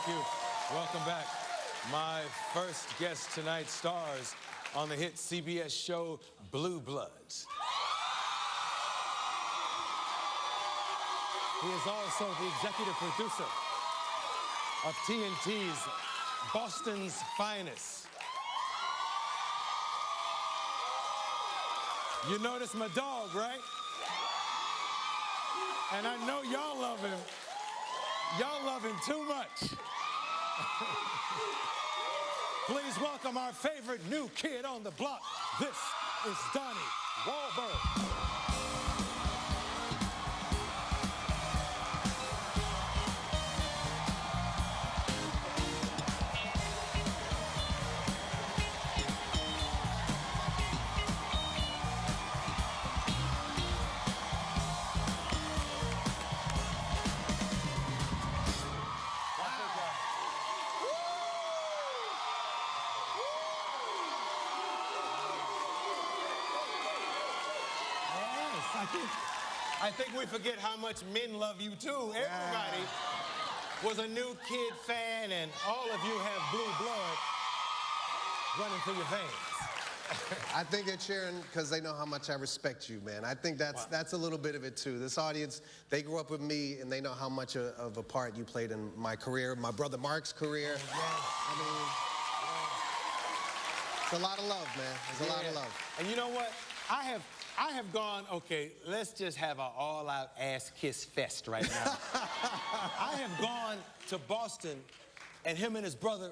you. Welcome back. My first guest tonight stars on the hit CBS show Blue Bloods. He is also the executive producer of TNT's Boston's Finest. You notice my dog, right? And I know y'all love him. Y'all love him too much. Please welcome our favorite new kid on the block. This is Donnie Wahlberg. I think we forget how much men love you too. Everybody was a new kid fan, and all of you have blue blood running through your veins. I think they're cheering because they know how much I respect you, man. I think that's a little bit of it too. This audience, they grew up with me, and they know how much of a part you played in my career, my brother Mark's career. I mean, it's a lot of love, man. There's a lot of love. And you know what? I have gone, okay, let's just have an all-out ass-kiss fest right now. I have gone to Boston, and him and his brother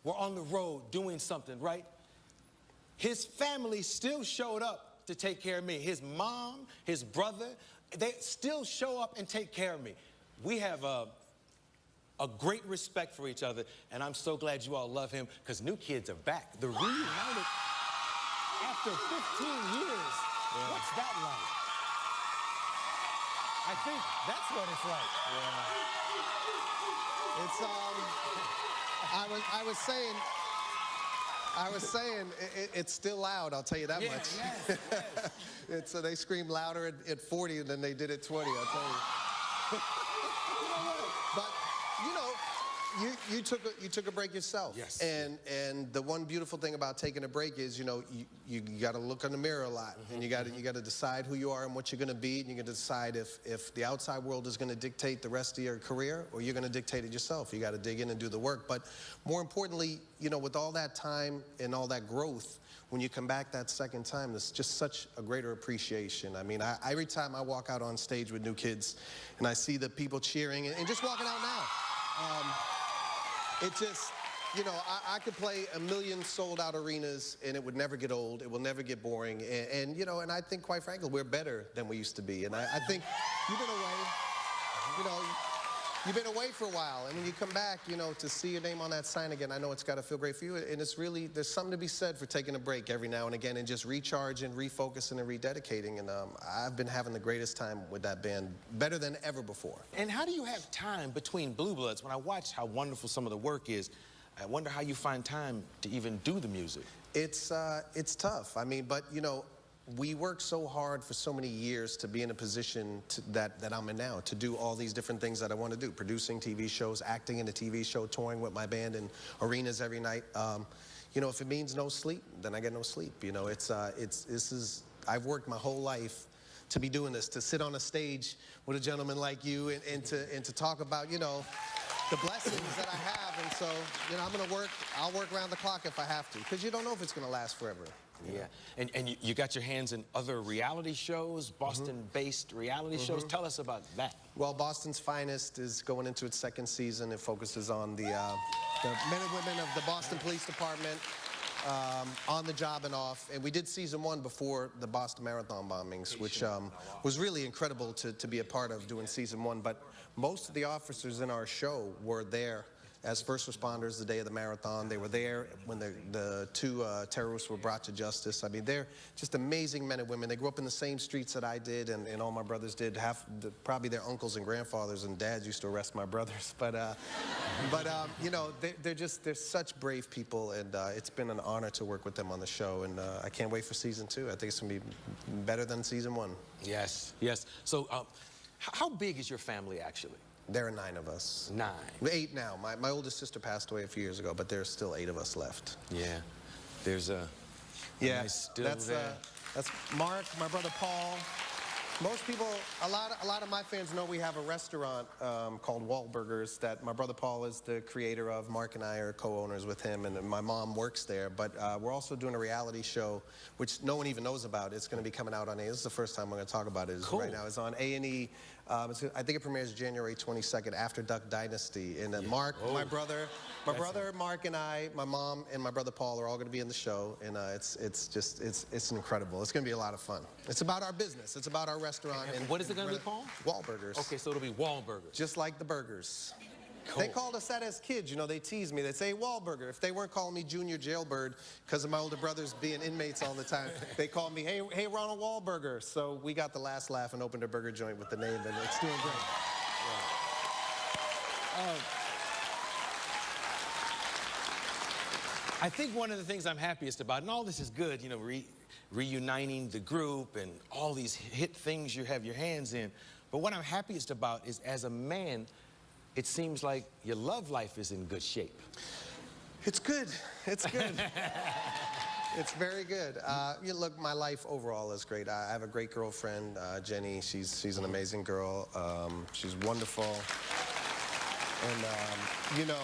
were on the road doing something, right? His family still showed up to take care of me. His mom, his brother, they still show up and take care of me. We have a great respect for each other, and I'm so glad you all love him, because new kids are back. The reunited after 15 years. What's that like? I think that's what it's like. I was saying, it's still loud, I'll tell you that much. Yes. They scream louder at 40 than they did at 20, I'll tell you. But, you know, you took a break yourself. Yes. And the one beautiful thing about taking a break is, you know, you got to look in the mirror a lot, and you got to decide who you are and what you're going to be, and you got to decide if the outside world is going to dictate the rest of your career, or you're going to dictate it yourself. You got to dig in and do the work. But more importantly, you know, with all that time and all that growth, when you come back that second time, there's just such a greater appreciation. I mean, every time I walk out on stage with new kids, and I see the people cheering, and just walking out now. It just, you know, I could play 1 million sold-out arenas, and it would never get old. It will never get boring. And you know, and I think, quite frankly, we're better than we used to be. And I think you've been away, you know, you've been away for a while. And when you come back, you know, to see your name on that sign again, I know it's got to feel great for you. And it's really, there's something to be said for taking a break every now and again and just recharging, refocusing, and rededicating. And I've been having the greatest time with that band, better than ever before. And how do you have time between Blue Bloods? When I watch how wonderful some of the work is, I wonder how you find time to even do the music. It's tough. I mean, but, you know, we worked so hard for so many years to be in a position that I'm in now, to do all these different things that I want to do, producing TV shows, acting in a TV show, touring with my band in arenas every night. You know, if it means no sleep, then I get no sleep. You know, I've worked my whole life to be doing this, to sit on a stage with a gentleman like you and to talk about, you know, the blessings that I have. And so, you know, I'll work around the clock if I have to, because you don't know if it's going to last forever. Yeah, and you got your hands in other reality shows, Boston-based reality shows. Tell us about that. Well, Boston's Finest is going into its second season. It focuses on the men and women of the Boston Police Department, on the job and off. And we did season 1 before the Boston Marathon bombings, which was really incredible to be a part of doing season 1. But most of the officers in our show were there as first responders the day of the marathon. They were there when the 2 terrorists were brought to justice. I mean, they're just amazing men and women. They grew up in the same streets that I did, and all my brothers did. Probably their uncles and grandfathers and dads used to arrest my brothers. But you know, they're such brave people, and it's been an honor to work with them on the show. And I can't wait for season 2. I think it's going to be better than season 1. Yes, yes. So, how big is your family, actually? There are 9 of us. 9. 8 now. My oldest sister passed away a few years ago, but there's still 8 of us left. Yeah. There's a nice still there. That's Mark, my brother Paul. Most people, a lot of my fans know we have a restaurant called Wahlburgers that my brother Paul is the creator of. Mark and I are co-owners with him, and my mom works there. But we're also doing a reality show, which no one even knows about. It's going to be coming out on A. This is the first time we're going to talk about it. Cool. Right now, it's on A&E. I think it premieres January 22nd after Duck Dynasty. And Mark, my brother Mark and I, my mom and my brother Paul are all going to be in the show, and it's incredible. It's going to be a lot of fun. It's about our business. It's about our restaurant. And what is it going to be called? Wahlburgers. Okay, so it'll be Wahlburgers. Just like the burgers. Cool. They called us that as kids. You know, they teased me. They'd say Wahlburger. If they weren't calling me Junior Jailbird because of my older brothers being inmates all the time, they called me, hey, Ronald Wahlburger. So we got the last laugh and opened a burger joint with the name, and it's doing great. Yeah. I think one of the things I'm happiest about, and all this is good, you know, reuniting the group and all these hit things you have your hands in, but what I'm happiest about is, as a man, it seems like your love life is in good shape. It's good. It's good. It's very good. You look, my life overall is great. I have a great girlfriend, Jenny. She's an amazing girl. She's wonderful. And, you know...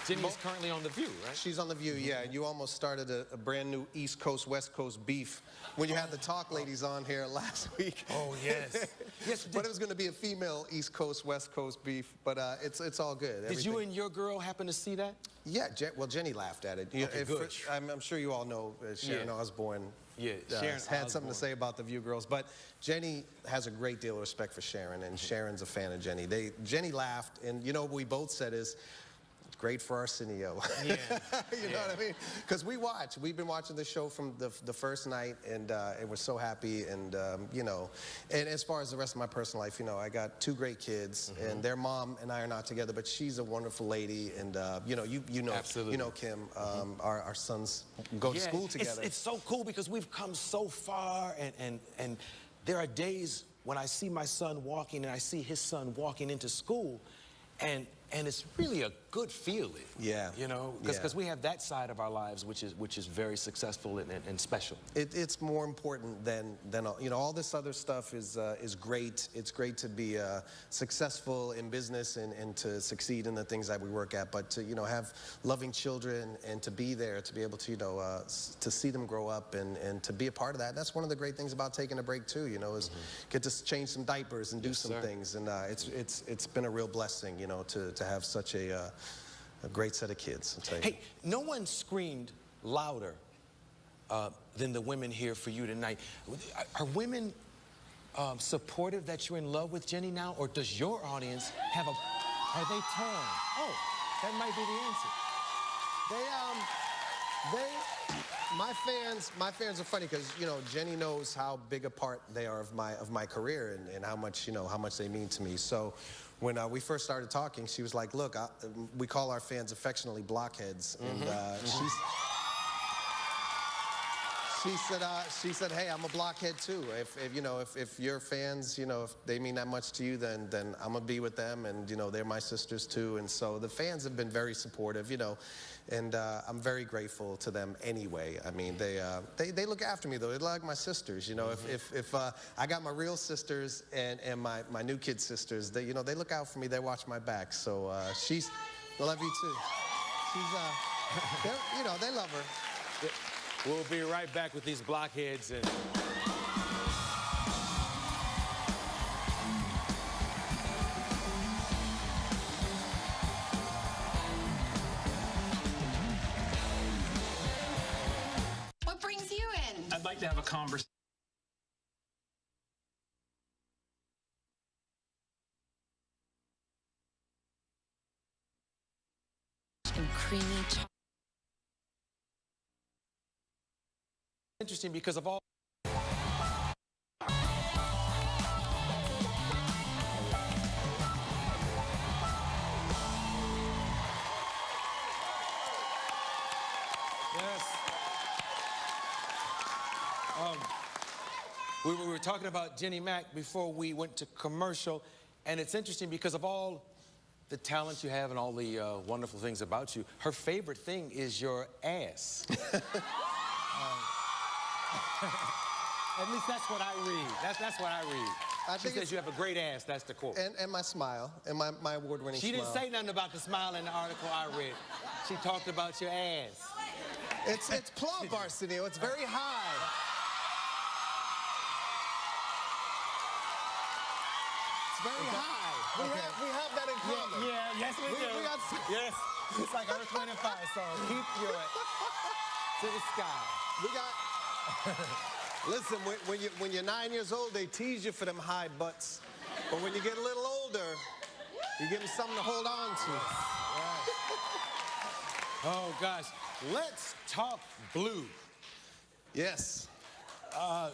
Jenny's currently on The View, right? She's on The View, yeah. You almost started a brand new East Coast, West Coast beef when you had the talk ladies on here last week. Oh, yes. Yes. But it was going to be a female East Coast, West Coast beef, but it's all good. Did you and your girl happen to see that? Yeah, well, Jenny laughed at it. Okay, good. I'm sure you all know Sharon Osbourne. Yeah, Sharon had something to say about The View girls, but Jenny has a great deal of respect for Sharon, and Sharon's a fan of Jenny. Jenny laughed, and you know what we both said is, great for Arsenio. Yeah. You know what I mean? Because we've been watching the show from the first night, and we're so happy, and you know, and as far as the rest of my personal life, you know, I got 2 great kids, and their mom and I are not together, but she's a wonderful lady, and you know, you know, absolutely. You know Kim, our sons go to school together. It's so cool because we've come so far, and there are days when I see my son walking, and I see his son walking into school, and it's really a good feeling. Yeah. You know, because we have that side of our lives which is very successful and special. It's more important than you know, all this other stuff is great. It's great to be successful in business and to succeed in the things that we work at, but to, you know, have loving children and to be there, to be able to, you know, to see them grow up and to be a part of that. That's one of the great things about taking a break too, you know, is get to change some diapers and do some things, and it's been a real blessing, you know, to have such a great set of kids, I'll tell you. Hey, no one screamed louder than the women here for you tonight. Are women supportive that you're in love with Jenny now, or does your audience have are they torn? Oh, that might be the answer. My fans are funny because, you know, Jenny knows how big a part they are of my career and how much, you know, how much they mean to me. So when we first started talking, she was like, look, we call our fans affectionately blockheads, and she said, hey, I'm a blockhead too. If your fans, you know, if they mean that much to you, then I'm gonna be with them, and you know, they're my sisters too. And so the fans have been very supportive, you know, and I'm very grateful to them anyway. I mean, they look after me though. They're like my sisters, you know. If I got my real sisters and my new kid sisters, they, you know, they look out for me. They watch my back. So I love you too. You know, they love her. We'll be right back with these blockheads and... What brings you in? I'd like to have a conversation. Creamy Interesting because of all... Yes. We were talking about Jenny Mac before we went to commercial, and it's interesting because of all the talent you have and all the wonderful things about you, her favorite thing is your ass. At least that's what I read. That's what I read. She says you have a great ass, that's the quote. And my smile, and my award-winning smile. She didn't say nothing about the smile in the article I read. She talked about your ass. It's plump, Arsenio. It's very high. It's very high. We have that in common. Yeah, yes we do. Yes, it's like Earth, Wind, and Fire, so keep your to the sky. We got... Listen, when you're 9 years old, they tease you for them high butts. But when you get a little older, you give them something to hold on to. Oh, gosh. Let's talk blue. Yes. A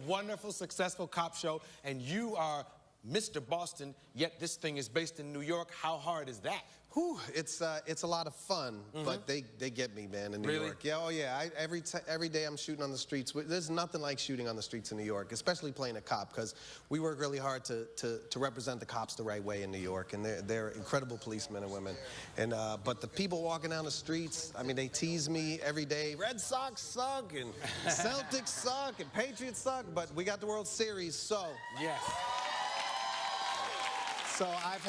wonderful, successful cop show, and you are Mr. Boston, yet this thing is based in New York. How hard is that? Whew, it's a lot of fun, but they get me, man, in New York. Yeah, oh yeah. Every day I'm shooting on the streets. There's nothing like shooting on the streets in New York, especially playing a cop, because we work really hard to represent the cops the right way in New York, and they're incredible policemen and women. And but the people walking down the streets, I mean, they tease me every day. Red Sox suck, and Celtics suck, and Patriots suck, but we got the World Series, so yes. So I've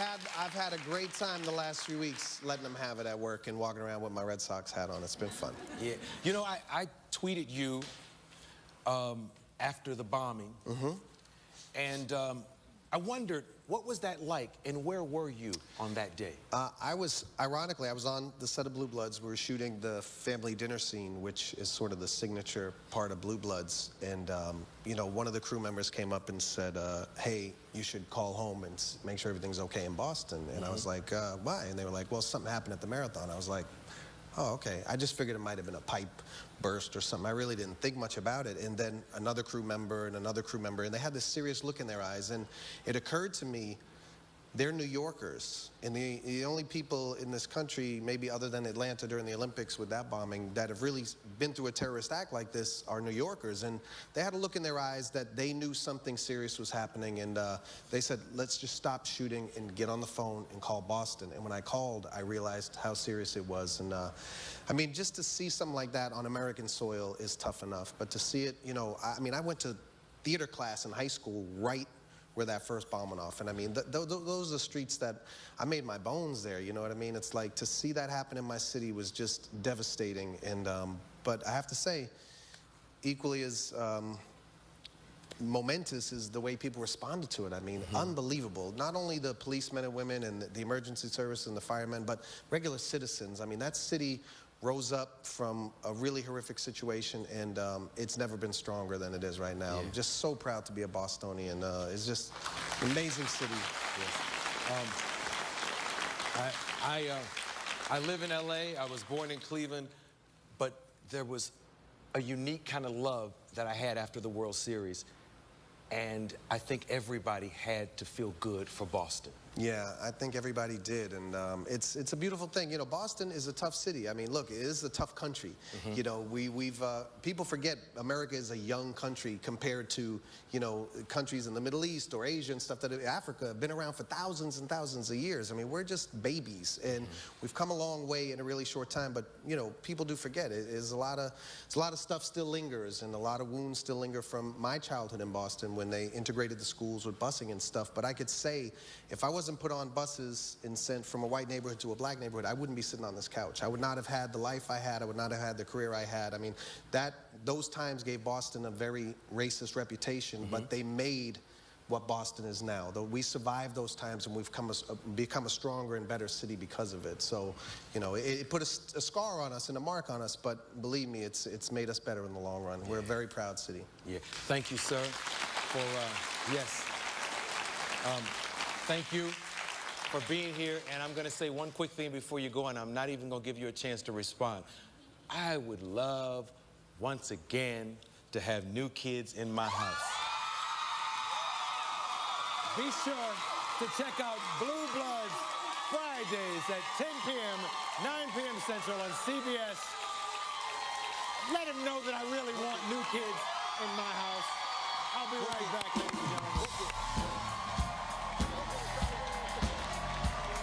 had a great time the last few weeks letting them have it at work and walking around with my Red Sox hat on. It's been fun. Yeah. You know, I tweeted you after the bombing, and I wondered, what was that like, and where were you on that day? Ironically, I was on the set of Blue Bloods. We were shooting the family dinner scene, which is sort of the signature part of Blue Bloods. And, you know, one of the crew members came up and said, hey, you should call home and make sure everything's okay in Boston. And I was like, why? And they were like, well, something happened at the marathon. I was like, oh, okay. I just figured it might have been a pipe burst or something. I really didn't think much about it. And then another crew member and another crew member, and they had this serious look in their eyes. And it occurred to me, they're New Yorkers. And the only people in this country, maybe other than Atlanta during the Olympics with that bombing, that have really been through a terrorist act like this are New Yorkers. And they had a look in their eyes that they knew something serious was happening. And they said, let's just stop shooting and get on the phone and call Boston. And when I called, I realized how serious it was. And I mean, just to see something like that on American soil is tough enough. But to see it, you know, I mean, I went to theater class in high school right where that first bomb went off. And I mean, those are streets that I made my bones there, you know what I mean? It's like, to see that happen in my city was just devastating. And, but I have to say, equally as momentous is the way people responded to it. I mean, unbelievable. Not only the policemen and women and the emergency service and the firemen, but regular citizens. I mean, that city rose up from a really horrific situation, and it's never been stronger than it is right now. I'm just so proud to be a Bostonian. It's just an amazing city. I live in L.A. I was born in Cleveland, but there was a unique kind of love that I had after the World Series, and I think everybody had to feel good for Boston. Yeah, I think everybody did, and it's a beautiful thing. You know, Boston is a tough city. I mean, look, it is a tough country. You know, people forget America is a young country compared to, you know, countries in the Middle East or Asia and stuff that Africa have been around for thousands and thousands of years. I mean, we're just babies, and we've come a long way in a really short time. But you know, people do forget it. It's a lot of stuff still lingers, and a lot of wounds still linger from my childhood in Boston when they integrated the schools with busing and stuff. But I could say, if I wasn't put on buses and sent from a white neighborhood to a black neighborhood, I wouldn't be sitting on this couch. I would not have had the life I had. I would not have had the career I had. I mean, those times gave Boston a very racist reputation, but they made what Boston is now. Though we survived those times, and we've become a stronger and better city because of it. So, you know, it put a scar on us and a mark on us, but believe me, it's made us better in the long run. We're a very proud city. Yeah. Thank you, sir, for, yes. Thank you for being here, and I'm going to say one quick thing before you go, and I'm not even going to give you a chance to respond. I would love, once again, to have new kids in my house. Be sure to check out Blue Bloods Fridays at 10 p.m., 9 p.m. Central on CBS. Let them know that I really want new kids in my house. I'll be right back.